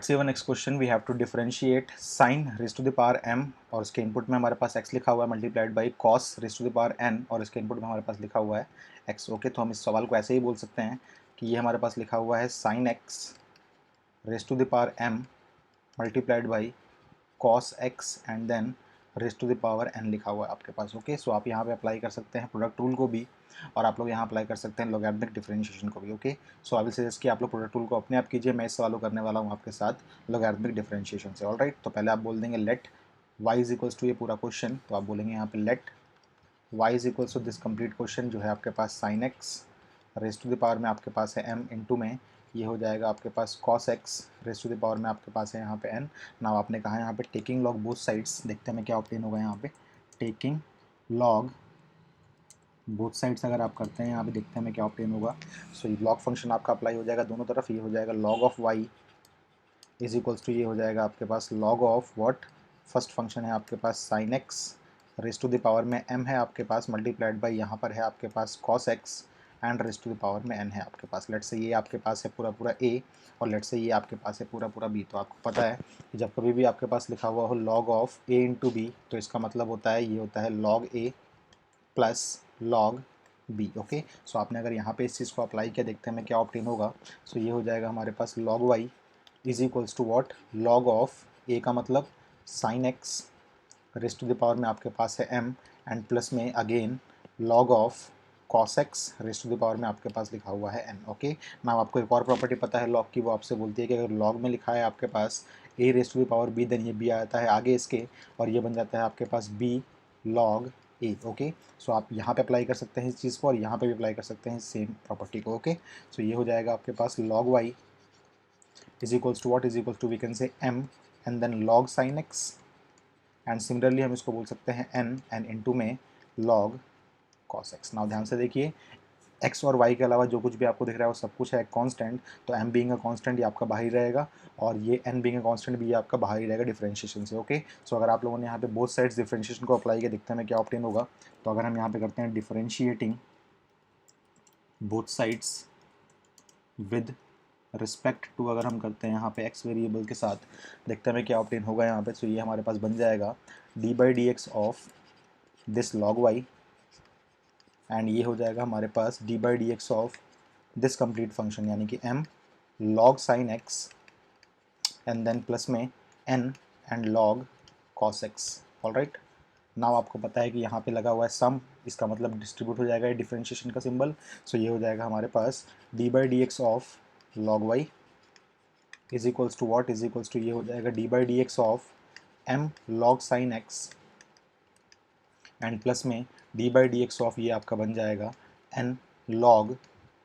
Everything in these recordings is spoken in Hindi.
See our next question, we have to differentiate sin raised to the power m और उसके इनपुट में हमारे पास x लिखा हुआ है multiplied by cos raised to the power n और इसके इनपुट में हमारे पास लिखा हुआ है x। ओके, तो हम इस सवाल को ऐसे ही बोल सकते हैं कि ये हमारे पास लिखा हुआ है sin x raised to the power m multiplied by cos x and then raised to the power n लिखा हुआ है आपके पास। ओके, सो आप यहाँ पे अप्लाई कर सकते हैं प्रोडक्ट रूल को भी और आप लोग यहाँ अप्लाई कर सकते हैं लॉगरिथमिक डिफरेंशिएशन को भी। Okay, so I will suggest कि आप लोग प्रोडक्ट रूल को अपने आप कीजिए, मैं इस सवाल को करने वाला हूँ आपके साथ लॉगरिथमिक डिफरेंशिएशन से। ऑलराइट, तो पहले आप बोल देंगे let y is equals to ये पूरा क्वेश्चन, तो आप बोलेंगे यहाँ पे let y is equals to this complete question जो है आपके पास sin x raised to the power में आपके पास है m इंटू में ये हो जाएगा आपके पास cos x raised to the power में आपके पास है यहाँ पे n। नाउ आपने कहा यहाँ पे टेकिंग लॉग बोथ साइड्स, देखते हैं मैं क्या ऑब्टेन होगा यहाँ पे। टेकिंग लॉग बोथ साइड्स अगर आप करते हैं यहाँ पे देखते हैं मैं क्या ऑब्टेन होगा। सो लॉग फंक्शन आपका अप्लाई हो जाएगा दोनों तरफ, ये हो जाएगा log of y is equals to ये हो जाएगा आपके पास log of what, first function है आपके पास sin x raised to the power में m है आपके पास मल्टीप्लाइड बाई यहाँ पर है आपके पास cos x and raised to the power में n है आपके पास। लेट से ये आपके पास है पूरा पूरा a और लेट से ये आपके पास है पूरा पूरा b। तो आपको पता है कि जब कभी भी आपके पास लिखा हुआ हो log of a into b तो इसका मतलब होता है ये होता है log a plus log b। Okay, so आपने अगर यहाँ पे इस चीज़ को अप्लाई किया देखते हैं मैं क्या ऑब्टेन होगा। सो ये हो जाएगा हमारे पास log y is equals to what, log of a का मतलब sine x raised to the power में आपके पास है m एंड प्लस में again log of cos x raised to the power में आपके पास लिखा हुआ है n। ओके, नाउ आपको एक और प्रॉपर्टी पता है लॉग की, वो आपसे बोलती है कि अगर लॉग में लिखा है आपके पास a raised to the power b then ये b आता है आगे इसके और ये बन जाता है आपके पास b लॉग a। ओके, सो आप यहाँ पे अप्लाई कर सकते हैं इस चीज़ को और यहाँ पे भी अप्लाई कर सकते हैं सेम प्रॉपर्टी को। ओके, सो ये हो जाएगा आपके पास log y is equals to what, is equals to we can say m and then log sin x and similarly हम इसको बोल सकते हैं n एंड इनटू में log cos x। नाउ ध्यान से देखिए x और y के अलावा जो कुछ भी आपको दिख रहा है वो सब कुछ है कांस्टेंट, तो m बीइंग अ कांस्टेंट ये आपका बाहर ही रहेगा और ये n बीइंग अ कांस्टेंट भी ये आपका बाहर ही रहेगा डिफरेंशिएशन से। ओके, सो अगर आप लोगों ने यहाँ पे बोथ साइड्स डिफरेंशिएशन को अप्लाई किया देखते हैं क्या ऑब्टेन होगा। तो अगर हम यहाँ पे करते हैं differentiating both sides with respect to, अगर हम करते हैं यहाँ पे x वेरिएबल के साथ देखते हैं क्या ऑब्टेन होगा यहाँ पे। तो ये हमारे पास बन जाएगा d by d x of this log y and ये हो जाएगा हमारे पास d by d x of this complete function यानी कि m log sin x and then plus में n and log cos x। Alright, now आपको पता है कि यहाँ पे लगा हुआ है सम, इसका मतलब डिस्ट्रीब्यूट हो जाएगा डिफरेंशिएशन का सिंबल। सो ये हो जाएगा हमारे पास d by d x of log y is equals to what, is equals to ये हो जाएगा d by d x of m log sine x and plus में d by d x of ये आपका बन जाएगा n log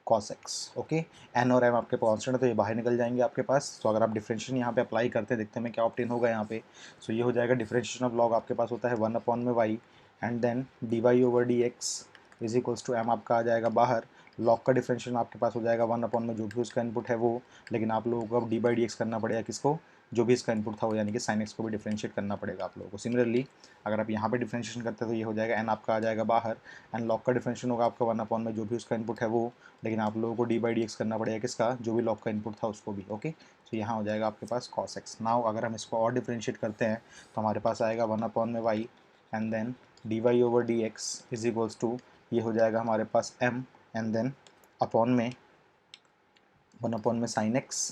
cos x। Okay, n और m आपके कांस्टेंट है तो ये बाहर निकल जाएंगे आपके पास। तो अगर आप डिफरेंशिएशन यहाँ पे अप्लाई करते हैं देखते हैं क्या ऑब्टेन होगा यहाँ पे। सो ये हो जाएगा डिफरेंशिएशन ऑफ लॉग आपके पास होता है 1 अपॉन में y and then d y over d x is equals to m आपका आ जाएगा बाहर। लॉग का डिफरेंशिएशन आपके पास हो जाएगा 1 अपॉन में जो भी उसका इनपुट है वो, लेकिन आप लोगों को अब डी बाई डी एक्स करना पड़ेगा किसको, जो भी इसका इनपुट था वो यानी कि साइन एक्स को भी डिफरेंशिएट करना पड़ेगा आप लोगों को। सिमिलरली अगर आप यहाँ पे डिफरेंशिएशन करते हैं तो ये हो जाएगा n आपका आ जाएगा बाहर एंड लॉग का डिफरेंशिएशन होगा आपका 1 अपॉन में जो भी उसका इनपुट है वो, लेकिन आप लोगों को डी बाई डी एक्स करना पड़ेगा किसका, जो भी लॉग का इनपुट था उसको भी। ओके, तो यहाँ हो जाएगा आपके पास cos x। नाउ अगर हम इसको और डिफरेंशिएट करते हैं तो हमारे पास आएगा 1 अपॉन में y and then d y over d x is equals to ये हो जाएगा हमारे पास m एंड देन अपॉन में 1 अपॉन में साइन x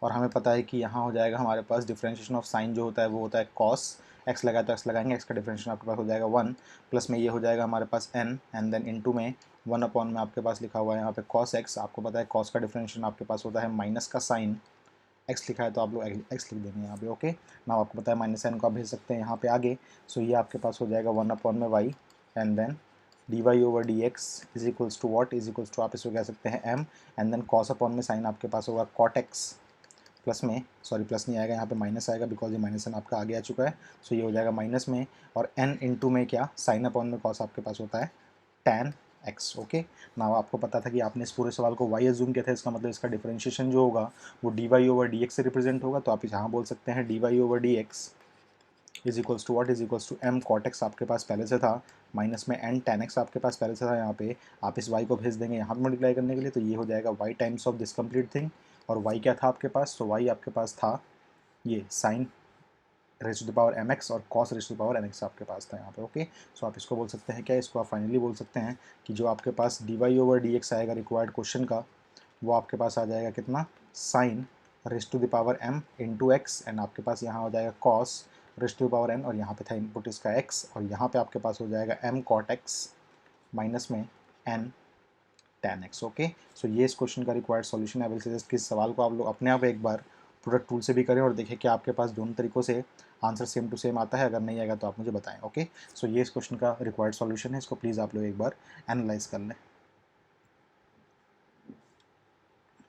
और हमें पता है कि यहाँ हो जाएगा हमारे पास डिफरेंशिएशन ऑफ साइन जो होता है वो होता है cos x लगाए तो x लगाएंगे, x का डिफरेंशिएशन आपके पास हो जाएगा 1 प्लस में ये हो जाएगा हमारे पास n एंड देन इनटू में 1 अपॉन में आपके पास लिखा हुआ है यहाँ पे cos x। आपको पता है cos का डिफरेंशिएशन आपके पास होता है माइनस का साइन x लिखा है तो आप लोग x लिख देंगे यहाँ पे। ओके, नाउ आपको पता है माइनस n को आप भेज सकते हैं यहाँ पे आगे। सो ये आपके पास हो जाएगा 1 अपॉन में y and then d y over d x is equals to what, is equals to आप इसको कह सकते हैं m and then cos upon में साइन आपके पास होगा cot x प्लस में, सॉरी प्लस नहीं आएगा यहाँ पे माइनस आएगा बिकॉज ये माइनस एन आपका आगे आ चुका है। सो ये हो जाएगा माइनस में और n इंटू में क्या साइन अपॉन में cos आपके पास होता है tan x। ओके, नाउ आपको पता था कि आपने इस पूरे सवाल को y एज्यूम किया था, इसका मतलब इसका डिफरेंशिएशन जो होगा वो d y over d x से रिप्रेजेंट होगा। तो आप यहाँ बोल सकते हैं d y over d x is equals to what, is equals to m cot x आपके पास पहले से था माइनस में n tan x आपके पास पहले से था। यहाँ पे आप इस y को भेज देंगे यहाँ पे मल्टीप्लाई करने के लिए तो ये हो जाएगा y times of this complete thing और y क्या था आपके पास, तो y आपके पास था ये sine raise to the power m x और cos raise to the power n x आपके पास था यहाँ पे। ओके, सो आप इसको बोल सकते हैं क्या, इसको आप फाइनली बोल सकते हैं कि जो आपके पास d y over d x आएगा रिक्वायर्ड क्वेश्चन का, वो आपके पास आ जाएगा कितना, sine raise to the power m into x, and आपके पास यहाँ हो जाएगा cos raise to the power n, और यहाँ पे था इनपुट इसका एक्स, और यहाँ पे आपके पास हो जाएगा एम कॉट एक्स माइनस में एन tan x। ओके, सो ये इस क्वेश्चन का रिक्वायर्ड सॉल्यूशन है। आई विल सजेस्ट कि इस सवाल को आप लोग अपने आप एक बार प्रोडक्ट टूल से भी करें और देखें कि आपके पास दोनों तरीक़ों से आंसर सेम टू सेम आता है। अगर नहीं आएगा तो आप मुझे बताएं। ओके, सो ये इस क्वेश्चन का रिक्वायर्ड सॉल्यूशन है, इसको प्लीज़ आप लोग एक बार एनालाइज कर लें।